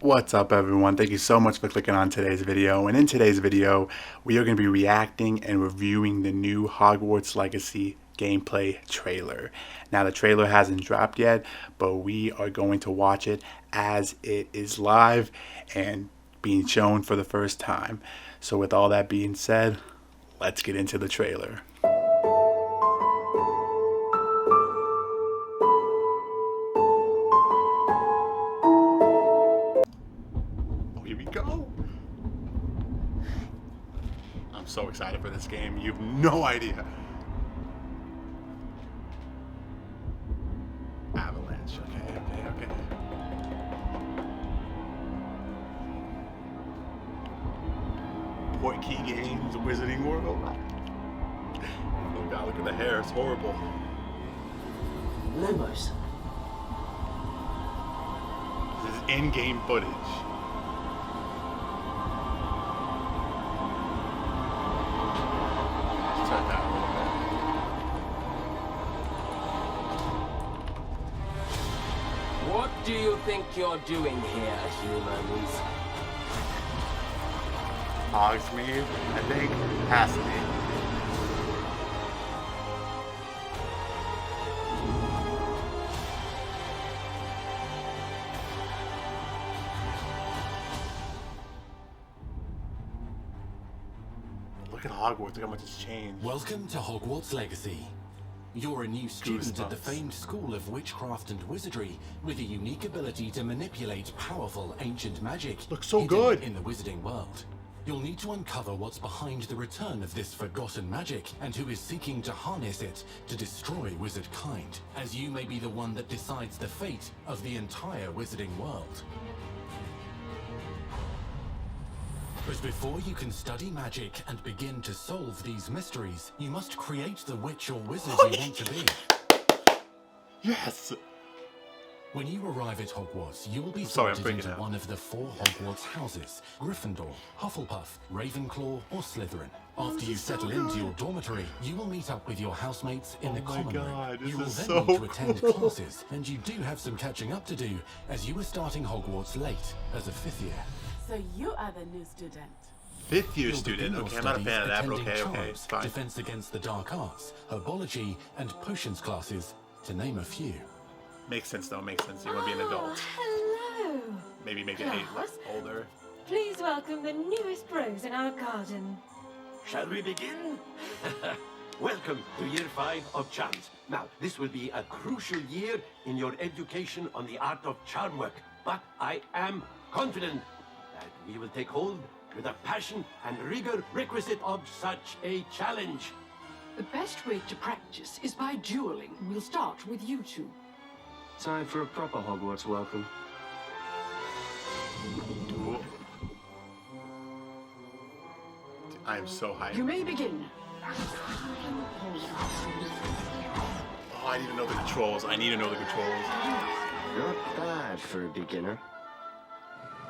What's up, everyone? Thank you so much for clicking on today's video. And in today's video, we are going to be reacting and reviewing the new Hogwarts Legacy gameplay trailer. Now, the trailer hasn't dropped yet, but we are going to watch it as it is live and being shown for the first time. So with all that being said, let's get into the trailer. Here we go. I'm so excited for this game. You have no idea. Avalanche. Okay. Portkey Games, Wizarding World. Oh god, look at the hair. It's horrible. Lumos. This is in-game footage. Turn that a little bit. What do you think you're doing here, humans? Hogsmeade, I think, has to be. Look at Hogwarts, look how much it's changed. Welcome to Hogwarts Legacy. You're a new student at the Goosebumps. famed School of Witchcraft and Wizardry with a unique ability to manipulate powerful ancient magic Looks so hidden good. in the wizarding world. You'll need to uncover what's behind the return of this forgotten magic and who is seeking to harness it to destroy wizard kind, as you may be the one that decides the fate of the entire wizarding world. But before you can study magic and begin to solve these mysteries, you must create the witch or wizard you want to be. Yes! When you arrive at Hogwarts, you will be sorry, I'm sorted freaking into out. one of the 4 Hogwarts houses: Gryffindor, Hufflepuff, Ravenclaw, or Slytherin. After you settle into your dormitory, you will meet up with your housemates in the common God, room. this You will is then so need to attend cool. classes, and you do have some catching up to do, as you are starting Hogwarts late as a 5th year. So you are the new student. Fifth year You'll student. begin your Okay, I'm not a studies fan of that, but attending okay, charms, fine. defense against the dark arts, herbology, and potions classes, to name a few. Makes sense though, makes sense. You want to be an adult. Hello. Maybe make it 8 less older. Please welcome the newest rose in our garden. Shall we begin? Welcome to year 5 of charms. Now, this will be a crucial year in your education on the art of charm work, but I am confident that we will take hold with the passion and rigor requisite of such a challenge. The best way to practice is by dueling. We'll start with you two. Time for a proper Hogwarts welcome. Duel. I am so hyped. You may begin. Oh, I need to know the controls. I need to know the controls. Not bad for a beginner.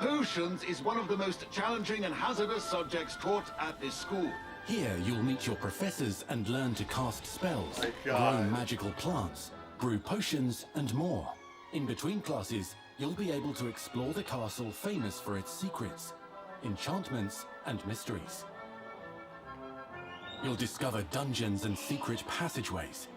Potions is one of the most challenging and hazardous subjects taught at this school. Here, you'll meet your professors and learn to cast spells, My grow God. magical plants, brew potions, and more. In between classes, you'll be able to explore the castle famous for its secrets, enchantments, and mysteries. You'll discover dungeons and secret passageways,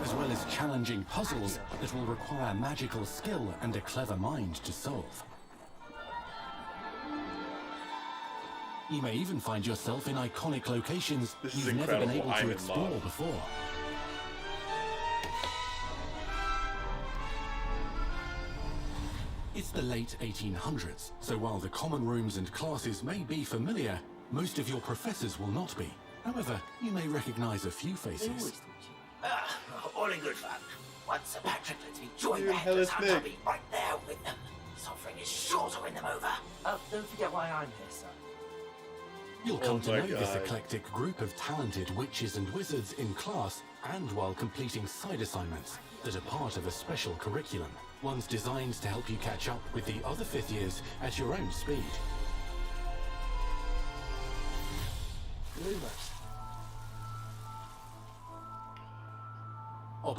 as well as challenging puzzles that will require magical skill and a clever mind to solve. You may even find yourself in iconic locations This is you've never been incredible. able I'm to in explore love. before. It's the late 1800s, so while the common rooms and classes may be familiar, most of your professors will not be. However, you may recognize a few faces. All in good fun. Once Sir Patrick lets me join You're the hella headless hunt, I'll sick. be right there with them. Suffering is sure to win them over. Don't forget why I'm here, sir. You'll Oh come to my know this God. eclectic group of talented witches and wizards in class and while completing side assignments that are part of a special curriculum. One's designed to help you catch up with the other 5th years at your own speed.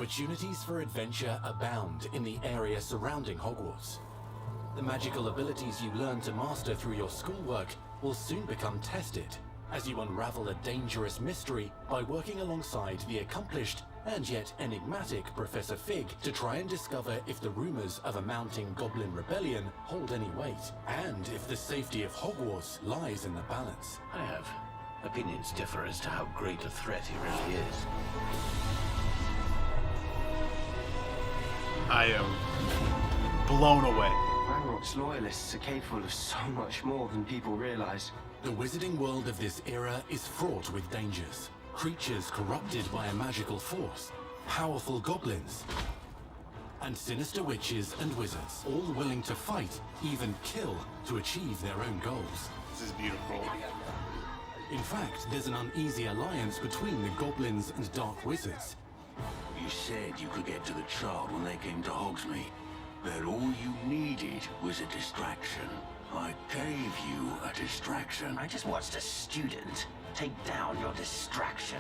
Opportunities for adventure abound in the area surrounding Hogwarts. The magical abilities you learn to master through your schoolwork will soon become tested as you unravel a dangerous mystery by working alongside the accomplished and yet enigmatic Professor Fig to try and discover if the rumors of a mounting goblin rebellion hold any weight, and if the safety of Hogwarts lies in the balance. I have opinions differ as to how great a threat he really is. I am blown away. Ranrock's loyalists are capable of so much more than people realize. The wizarding world of this era is fraught with dangers. Creatures corrupted by a magical force, powerful goblins, and sinister witches and wizards, all willing to fight, even kill, to achieve their own goals. This is beautiful. In fact, there's an uneasy alliance between the goblins and dark wizards. You said you could get to the child when they came to Hogsmeade, that all you needed was a distraction. I gave you a distraction. I just watched a student take down your distraction.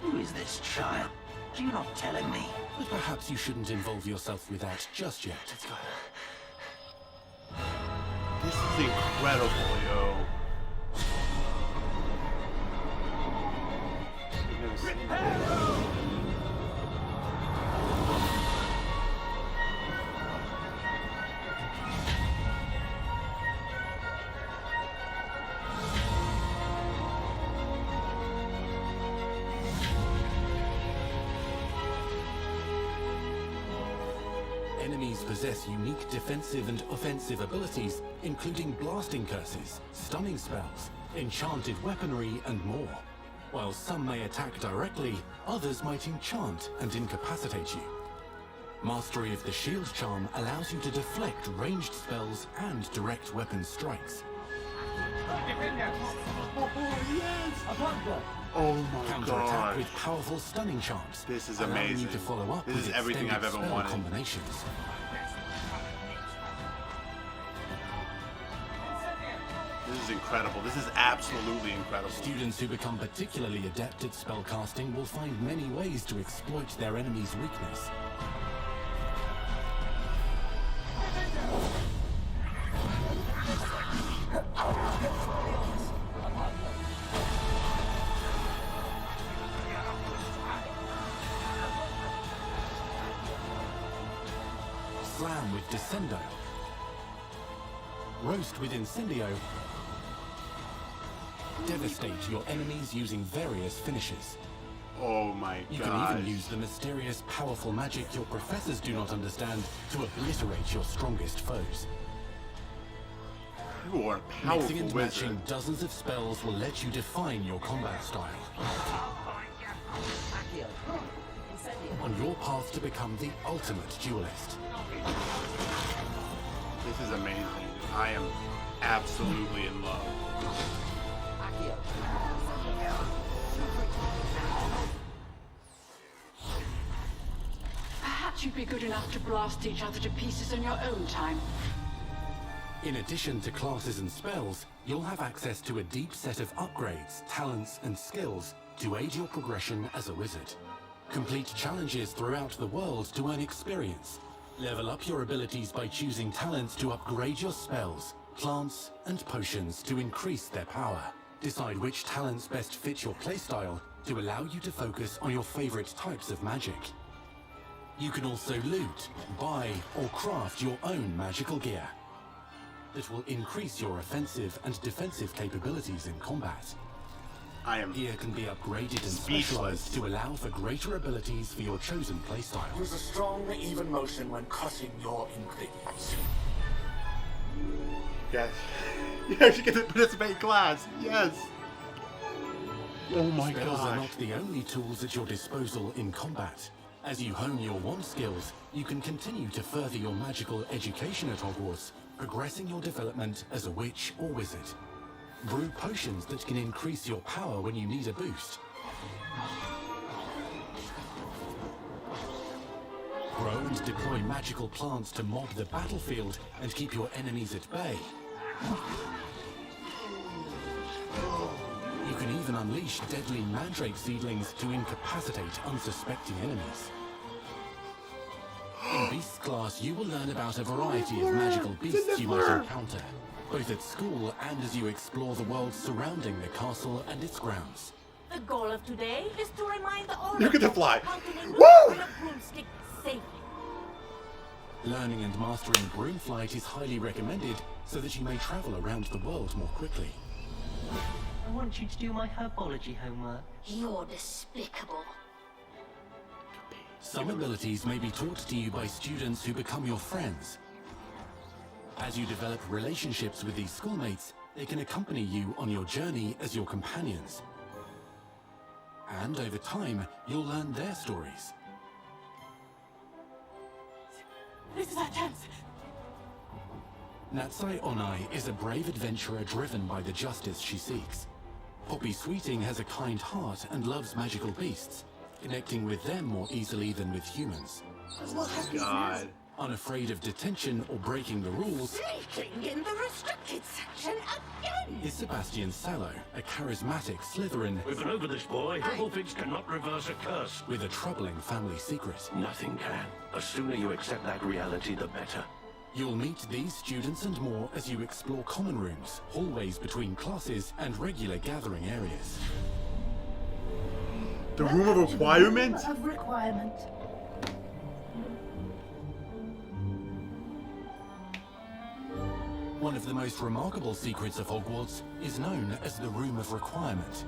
Who is this child? Are you not telling me? But perhaps you shouldn't involve yourself with that just yet. Let's go. This is incredible, yo. Enemies possess unique defensive and offensive abilities, including blasting curses, stunning spells, enchanted weaponry, and more. While some may attack directly, others might enchant and incapacitate you. Mastery of the shield charm allows you to deflect ranged spells and direct weapon strikes. Oh my Counterattack god. with powerful stunning charms. This is allowing amazing. You to follow up This with is everything I've extended ever spell wanted. combinations. This is incredible. This is absolutely incredible. Students who become particularly adept at spellcasting will find many ways to exploit their enemy's weakness. Slam with Descendo. Roast with Incendio. Devastate your enemies using various finishes. Oh my You god. can even use the mysterious, powerful magic your professors do not understand to obliterate your strongest foes. You are a Mixing powerful and wizard. matching dozens of spells will let you define your combat style. On your path to become the ultimate duelist. This is amazing. I am absolutely in love. Perhaps you'd be good enough to blast each other to pieces in your own time. In addition to classes and spells, you'll have access to a deep set of upgrades, talents, and skills to aid your progression as a wizard. Complete challenges throughout the world to earn experience. Level up your abilities by choosing talents to upgrade your spells, plants, and potions to increase their power. Decide which talents best fit your playstyle to allow you to focus on your favorite types of magic. You can also loot, buy, or craft your own magical gear that will increase your offensive and defensive capabilities in combat. I am Gear can be upgraded and speechless. specialized to allow for greater abilities for your chosen playstyle. Use a strong, even motion when cutting your ingredients. Yes. Yes, you get to participate in class. Yes. Oh my Spells are gosh. not the only tools at your disposal in combat. As you hone your wand skills, you can continue to further your magical education at Hogwarts, progressing your development as a witch or wizard. Brew potions that can increase your power when you need a boost. Grow and deploy magical plants to mob the battlefield and keep your enemies at bay. You can even even unleash deadly mandrake seedlings to incapacitate unsuspecting enemies. In Beasts class, you will learn about a variety of magical beasts you might encounter, both at school and as you explore the world surrounding the castle and its grounds. The goal of today is to remind all Look at the fly. how to maneuver Woo! with a broomstick safely. Learning and mastering broom flight is highly recommended so that you may travel around the world more quickly. I want you to do my herbology homework. You're despicable. Some abilities may be taught to you by students who become your friends. As you develop relationships with these schoolmates, they can accompany you on your journey as your companions. And over time, you'll learn their stories. This is our chance. Natsai Onai is a brave adventurer driven by the justice she seeks. Poppy Sweeting has a kind heart and loves magical beasts, connecting with them more easily than with humans. God. Unafraid of detention or breaking the rules, Sneaking in the restricted section again! is Sebastian Sallow, a charismatic Slytherin We've been over this, boy. Doublefix cannot reverse a curse. with a troubling family secret. Nothing can. The sooner you accept that reality, the better. You'll meet these students and more as you explore common rooms, hallways between classes, and regular gathering areas. The room of requirement? Of requirement. One of the most remarkable secrets of Hogwarts is known as the Room of Requirement.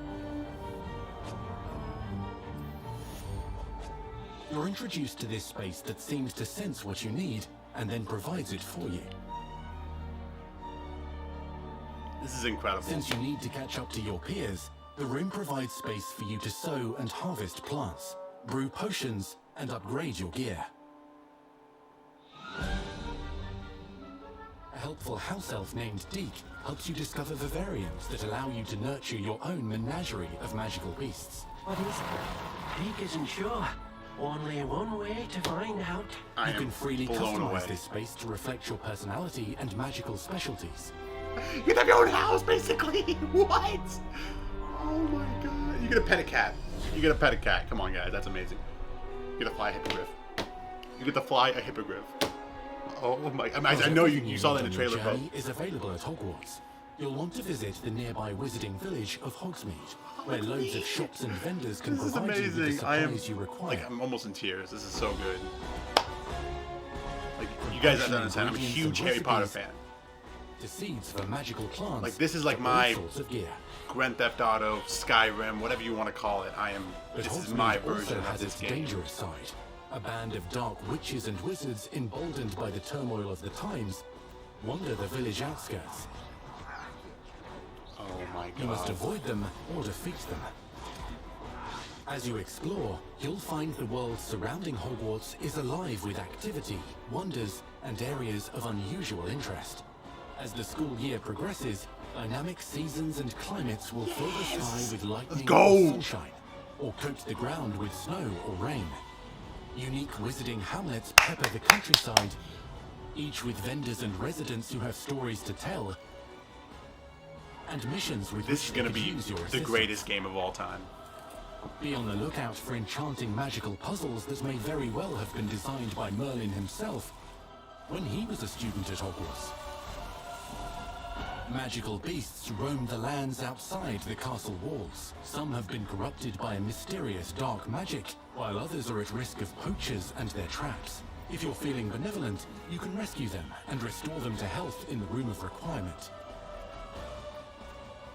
You're introduced to this space that seems to sense what you need and then provides it for you. This is incredible. Since you need to catch up to your peers, the room provides space for you to sow and harvest plants, brew potions, and upgrade your gear. A helpful house elf named Deke helps you discover vivariums that allow you to nurture your own menagerie of magical beasts. What is it? Deke isn't sure. Only one way to find out. You can freely blown customize away. this space to reflect your personality and magical specialties. You can have your own house, basically. What? Oh my god. You get a pet a cat. You get a pet a cat. Come on, guys. That's amazing. You get to fly a hippogriff. You get to fly a hippogriff. Oh my. I know you saw that in the trailer, bro. Journey is available at Hogwarts. You'll want to visit the nearby wizarding village of Hogsmeade, where loads of shops and vendors can This is provide you with the amazing. I am supplies you require. like, I'm almost in tears. This is so good. Like, you guys have to understand. I'm a huge Harry Potter fan. To seeds for magical plants. Like, this is like to all my sorts of gear. Grand Theft Auto, Skyrim, whatever you want to call it. But This is Hogsmeade my also version of has this its game. dangerous side. A band of dark witches and wizards emboldened by the turmoil of the times wander the village outskirts. Oh my god. You must avoid them or defeat them. As you explore, you'll find the world surrounding Hogwarts is alive with activity, wonders, and areas of unusual interest. As the school year progresses, dynamic seasons and climates will fill the sky with lightning go! or sunshine, or coat the ground with snow or rain. Unique wizarding hamlets pepper the countryside, each with vendors and residents who have stories to tell, and missions with This is which going to they be could use your the assistance. greatest game of all time. Be on the lookout for enchanting magical puzzles that may very well have been designed by Merlin himself when he was a student at Hogwarts. Magical beasts roam the lands outside the castle walls. Some have been corrupted by a mysterious dark magic, while others are at risk of poachers and their traps. If you're feeling benevolent, you can rescue them and restore them to health in the Room of Requirement.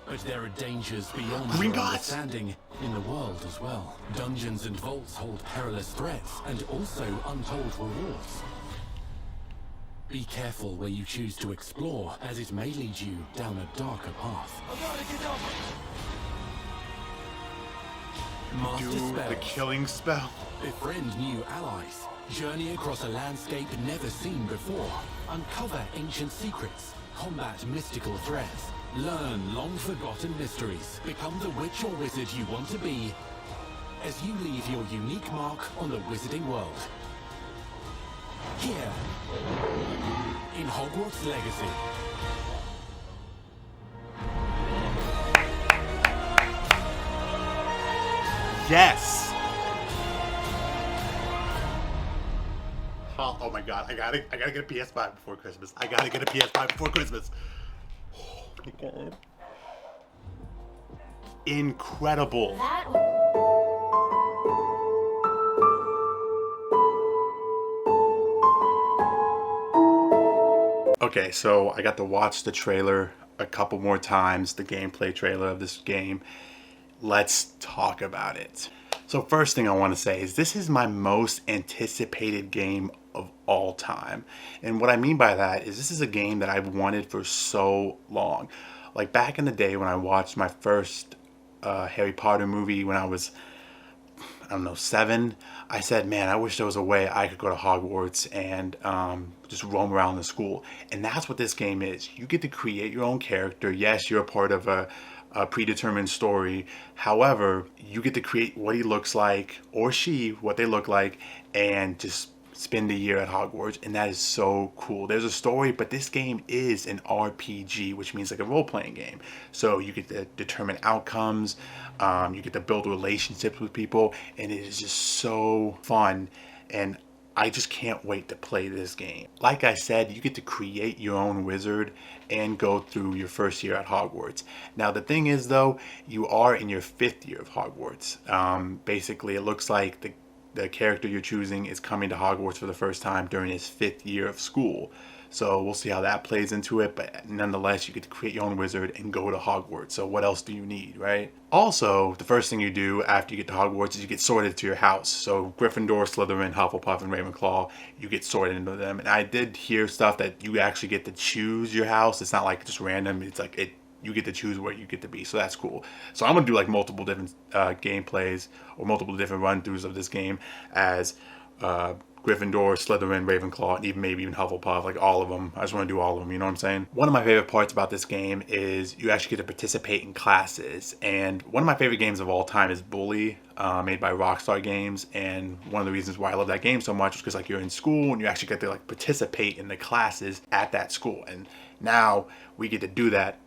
But there are dangers beyond Green your dots! understanding in the world as well. Dungeons and vaults hold perilous threats and also untold rewards. Be careful where you choose to explore, as it may lead you down a darker path. Master Do spells. the killing spell. Befriend new allies. Journey across a landscape never seen before. Uncover ancient secrets. Combat mystical threats. Learn long-forgotten mysteries. Become the witch or wizard you want to be as you leave your unique mark on the wizarding world. Here, in Hogwarts Legacy. Yes. Oh my god, I gotta get a PS5 before Christmas. I gotta get a PS5 before Christmas. Oh my god. Incredible. Okay, so I got to watch the trailer a couple more times, the gameplay trailer of this game. Let's talk about it. So first thing I want to say is this is my most anticipated game of all time. And what I mean by that is this is a game that I've wanted for so long. Like back in the day when I watched my first Harry Potter movie when I was, I don't know, 7, I said, man, I wish there was a way I could go to Hogwarts and just roam around the school. And that's what this game is. You get to create your own character. Yes, you're a part of a predetermined story. However, you get to create what he looks like, or she, what they look like, and just spend a year at Hogwarts, and that is so cool. There's a story, but this game is an RPG, which means like a role-playing game. So you get to determine outcomes, you get to build relationships with people, and it is just so fun, and I just can't wait to play this game. Like I said, you get to create your own wizard and go through your first year at Hogwarts. Now the thing is though, you are in your 5th year of Hogwarts. Basically, it looks like the character you're choosing is coming to Hogwarts for the first time during his 5th year of school. So we'll see how that plays into it, but nonetheless, you get to create your own wizard and go to Hogwarts. So what else do you need, right? Also, the first thing you do after you get to Hogwarts is you get sorted to your house. So Gryffindor, Slytherin, Hufflepuff, and Ravenclaw, you get sorted into them. And I did hear stuff that you actually get to choose your house. It's not like just random. It's like you get to choose where you get to be, so that's cool. So I'm gonna do like multiple different gameplays or multiple different run-throughs of this game as Gryffindor, Slytherin, Ravenclaw, and maybe even Hufflepuff, like all of them. I just want to do all of them, you know what I'm saying? One of my favorite parts about this game is you actually get to participate in classes, and one of my favorite games of all time is Bully, made by Rockstar Games, and one of the reasons why I love that game so much is because like you're in school and you actually get to like participate in the classes at that school, and now we get to do that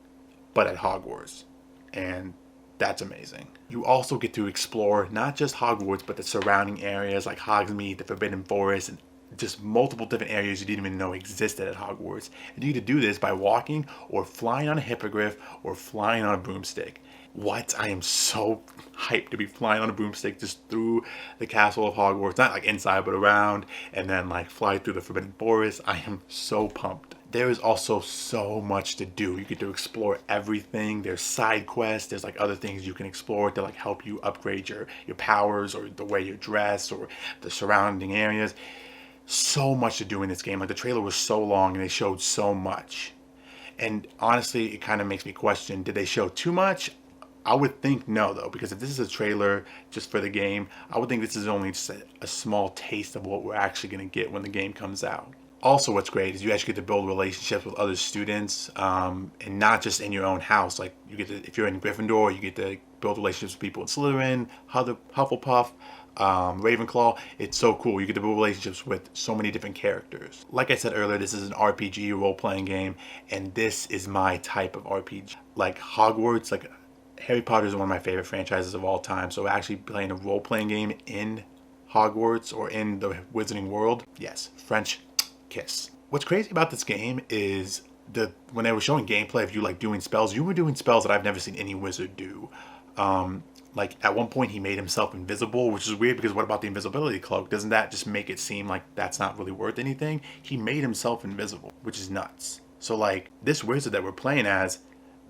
but at Hogwarts, and that's amazing. You also get to explore not just Hogwarts, but the surrounding areas like Hogsmeade, the Forbidden Forest, and just multiple different areas you didn't even know existed at Hogwarts. And you get to do this by walking or flying on a hippogriff or flying on a broomstick. What? I am so hyped to be flying on a broomstick just through the castle of Hogwarts, not like inside but around, and then like fly through the Forbidden Forest. I am so pumped. There is also so much to do. You get to explore everything. There's side quests. There's like other things you can explore to like help you upgrade your powers or the way you're dressed or the surrounding areas. So much to do in this game. Like the trailer was so long and they showed so much. And honestly, it kind of makes me question, did they show too much? I would think no though, because if this is a trailer just for the game, I would think this is only just a small taste of what we're actually going to get when the game comes out. Also, what's great is you actually get to build relationships with other students, and not just in your own house. Like you get to, if you're in Gryffindor, you get to build relationships with people in Slytherin, Hufflepuff, Ravenclaw. It's so cool. You get to build relationships with so many different characters. Like I said earlier, this is an RPG role-playing game, and this is my type of RPG. Like Hogwarts, like Harry Potter is one of my favorite franchises of all time. So actually playing a role-playing game in Hogwarts or in the Wizarding World, yes, French kiss. What's crazy about this game is when they were showing gameplay of you like doing spells, you were doing spells that I've never seen any wizard do. Like at one point he made himself invisible, which is weird because what about the invisibility cloak? Doesn't that just make it seem like that's not really worth anything? He made himself invisible, which is nuts. So like this wizard that we're playing as,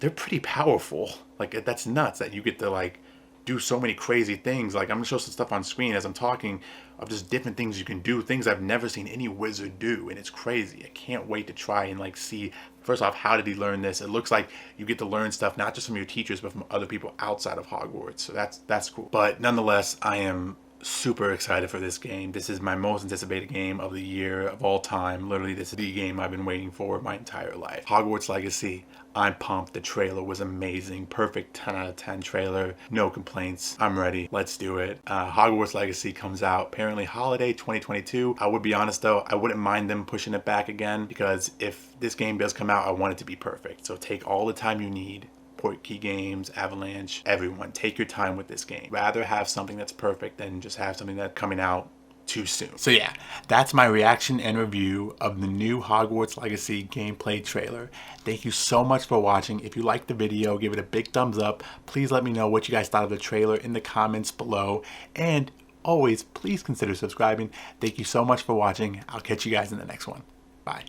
they're pretty powerful. Like that's nuts that you get to like do so many crazy things. Like I'm gonna show some stuff on screen as I'm talking of just different things you can do, things I've never seen any wizard do, and it's crazy. I can't wait to try and like see, first off, how did he learn this? It looks like you get to learn stuff not just from your teachers but from other people outside of Hogwarts, so that's cool. But nonetheless, I am super excited for this game. This is my most anticipated game of the year of all time. Literally, this is the game I've been waiting for my entire life. Hogwarts Legacy. I'm pumped. The trailer was amazing. Perfect 10 out of 10 trailer. No complaints. I'm ready. Let's do it. Hogwarts Legacy comes out apparently holiday 2022. I would be honest though, I wouldn't mind them pushing it back again because if this game does come out, I want it to be perfect. So take all the time you need. Portkey Games, Avalanche, everyone, take your time with this game. Rather have something that's perfect than just have something that's coming out too soon. So yeah, that's my reaction and review of the new Hogwarts Legacy gameplay trailer. Thank you so much for watching. If you liked the video, give it a big thumbs up. Please let me know what you guys thought of the trailer in the comments below. And always, please consider subscribing. Thank you so much for watching. I'll catch you guys in the next one. Bye.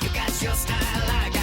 You got your style, I got